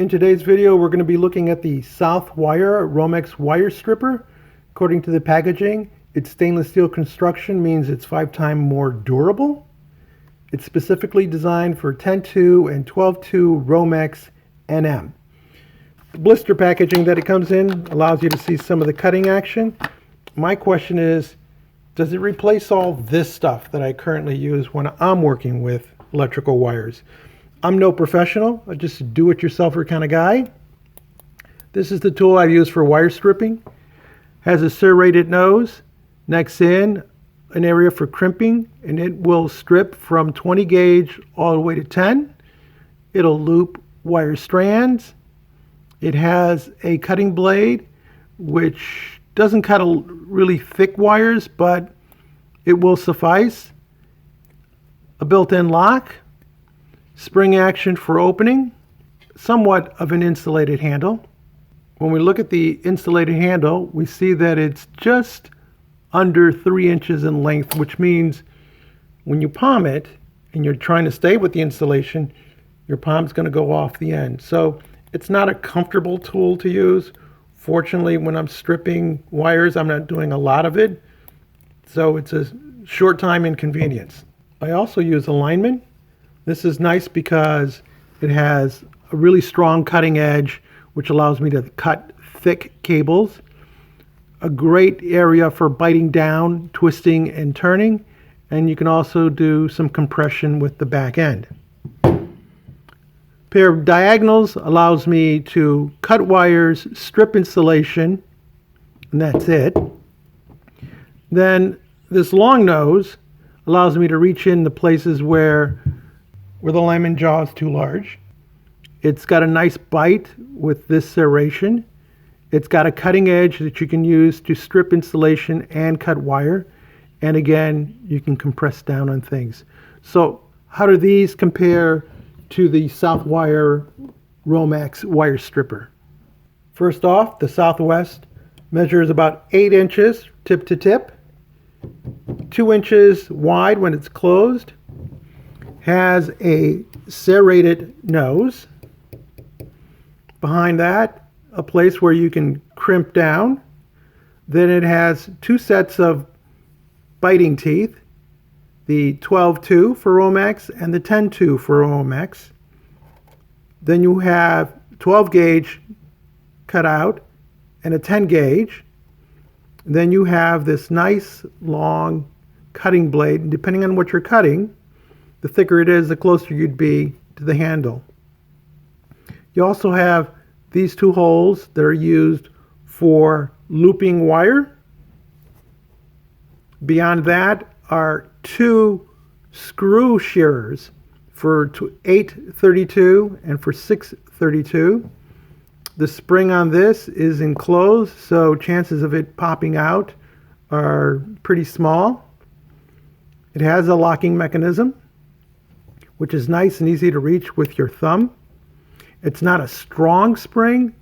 In today's video, we're going to be looking at the Southwire Romex Wire Stripper. According to the packaging, its stainless steel construction means it's 5 times more durable. It's specifically designed for 10-2 and 12-2 Romex NM. The blister packaging that it comes in allows you to see some of the cutting action. My question is, does it replace all this stuff that I currently use when I'm working with electrical wires? I'm no professional, I'm just a do-it-yourselfer kind of guy. This is the tool I use for wire stripping. Has a serrated nose, next in an area for crimping, and it will strip from 20 gauge all the way to 10. It'll loop wire strands. It has a cutting blade which doesn't cut really thick wires, but it will suffice. A built-in lock, spring action for opening, somewhat of an insulated handle. When we look at the insulated handle, we see that it's just under 3 inches in length, which means when you palm it and you're trying to stay with the insulation, your palm's going to go off the end. So it's not a comfortable tool to use. Fortunately, when I'm stripping wires, I'm not doing a lot of it, so it's a short time inconvenience. I also use alignment. This is nice because it has a really strong cutting edge, which allows me to cut thick cables. A great area for biting down, twisting, and turning. And you can also do some compression with the back end. Pair of diagonals allows me to cut wires, strip insulation, and that's it. Then this long nose allows me to reach in the places where the alignment jaw is too large. It's got a nice bite with this serration. It's got a cutting edge that you can use to strip insulation and cut wire. And again, you can compress down on things. So how do these compare to the Southwire Romex Wire Stripper? First off, the Southwest measures about 8 inches tip to tip, 2 inches wide when it's closed, has a serrated nose. Behind that, a place where you can crimp down. Then it has 2 sets of biting teeth, the 12-2 for Romex and the 10-2 for Romex. Then you have 12 gauge cut out and a 10 gauge. Then you have this nice long cutting blade. Depending on what you're cutting, the thicker it is, the closer you'd be to the handle. You also have these 2 holes that are used for looping wire. Beyond that are 2 screw shearers for 832 and for 632. The spring on this is enclosed, so chances of it popping out are pretty small. It has a locking mechanism, which is nice and easy to reach with your thumb. It's not a strong spring,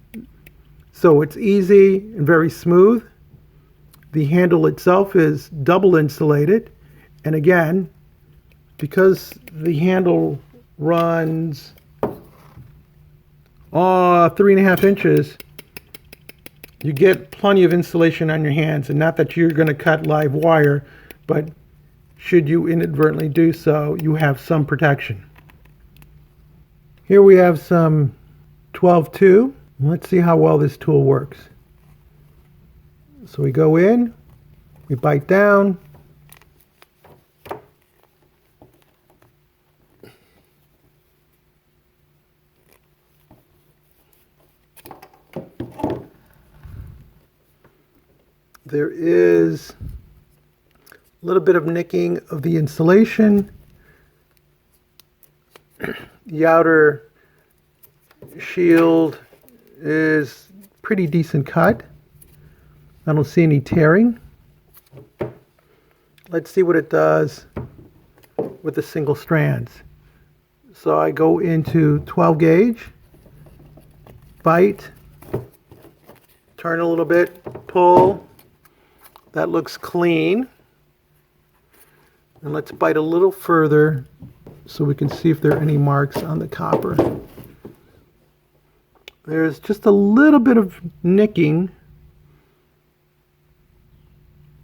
so it's easy and very smooth. The handle itself is double insulated, and again, because the handle runs 3.5 inches, you get plenty of insulation on your hands. And not that you're going to cut live wire, but should you inadvertently do so, you have some protection. Here we have some 12-2. Let's see how well this tool works. So we go in, we bite down, there is a little bit of nicking of the insulation. The outer shield is pretty decent cut. I don't see any tearing. Let's see what it does with the single strands. So I go into 12 gauge, bite, turn a little bit, pull. That looks clean. And let's bite a little further so we can see if there are any marks on the copper. There's just a little bit of nicking.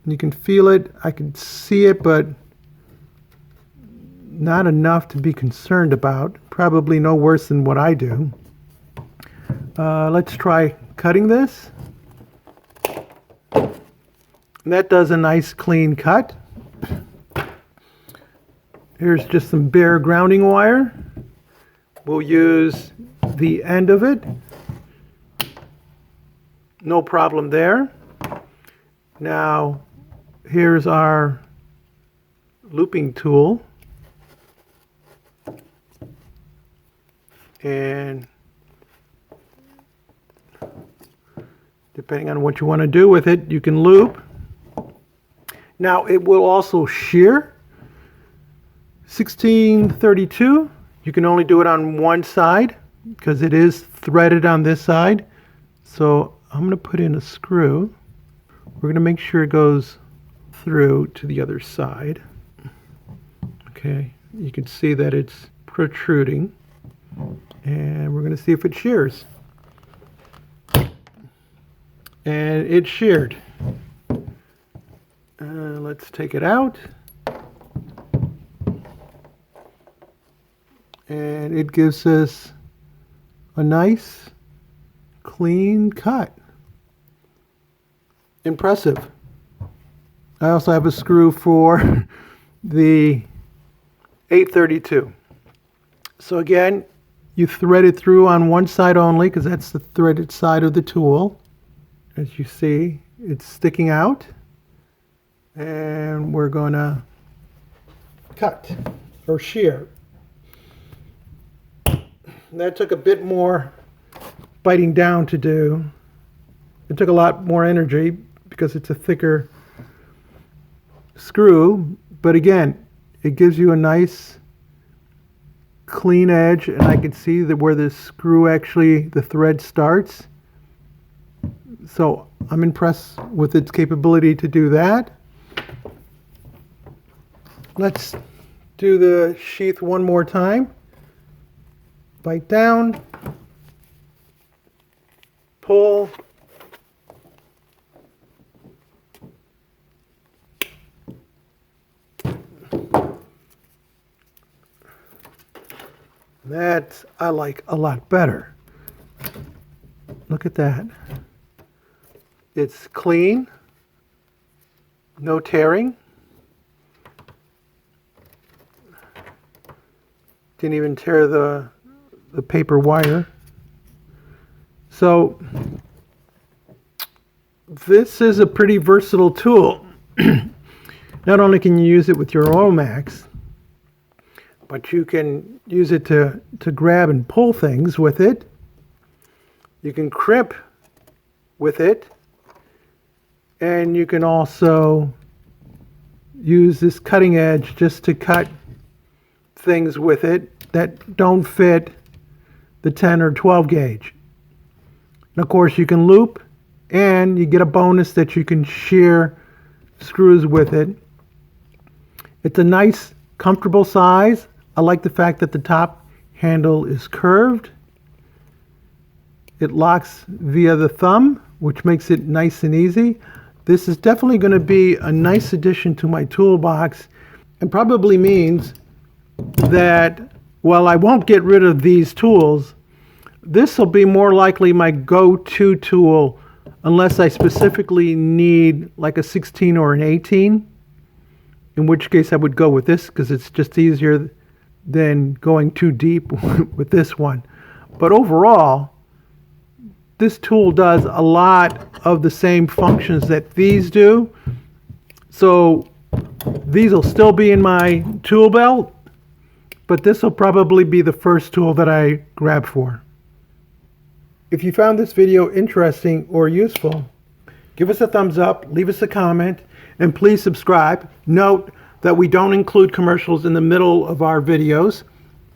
You can feel it, I can see it, but not enough to be concerned about. Probably no worse than what I do. Let's try cutting this. And that does a nice clean cut. Here's just some bare grounding wire. We'll use the end of it. No problem there. Now, here's our looping tool. And depending on what you want to do with it, you can loop. Now, it will also shear. 1632, you can only do it on one side because it is threaded on this side. So I'm going to put in a screw. We're going to make sure it goes through to the other side. Okay, you can see that it's protruding. And we're going to see if it shears. And it sheared. Let's take it out. And it gives us a nice, clean cut. Impressive. I also have a screw for the 832. So again, you thread it through on one side only because that's the threaded side of the tool. As you see, it's sticking out. And we're going to cut or shear. That took a bit more biting down to do. It took a lot more energy because it's a thicker screw. But again, it gives you a nice clean edge, and I can see that where the screw actually, the thread starts. So I'm impressed with its capability to do that. Let's do the sheath one more time. Bite down, pull, that I like a lot better. Look at that. It's clean, no tearing. Didn't even tear the paper wire. So this is a pretty versatile tool. Not only can you use it with your Romex, but you can use it to grab and pull things with it. You can crimp with it, and you can also use this cutting edge just to cut things with it that don't fit the 10 or 12 gauge. And of course you can loop, and you get a bonus that you can shear screws with it. It's a nice, comfortable size. I like the fact that the top handle is curved. It locks via the thumb, which makes it nice and easy. This is definitely going to be a nice addition to my toolbox, and probably means that while I won't get rid of these tools, this will be more likely my go-to tool unless I specifically need like a 16 or an 18, in which case I would go with this because it's just easier than going too deep with this one. But overall, this tool does a lot of the same functions that these do. So these will still be in my tool belt, but this will probably be the first tool that I grab for. If you found this video interesting or useful, give us a thumbs up, leave us a comment, and please subscribe. Note that we don't include commercials in the middle of our videos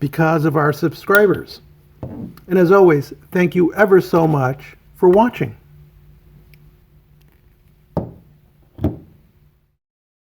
because of our subscribers. And as always, thank you ever so much for watching.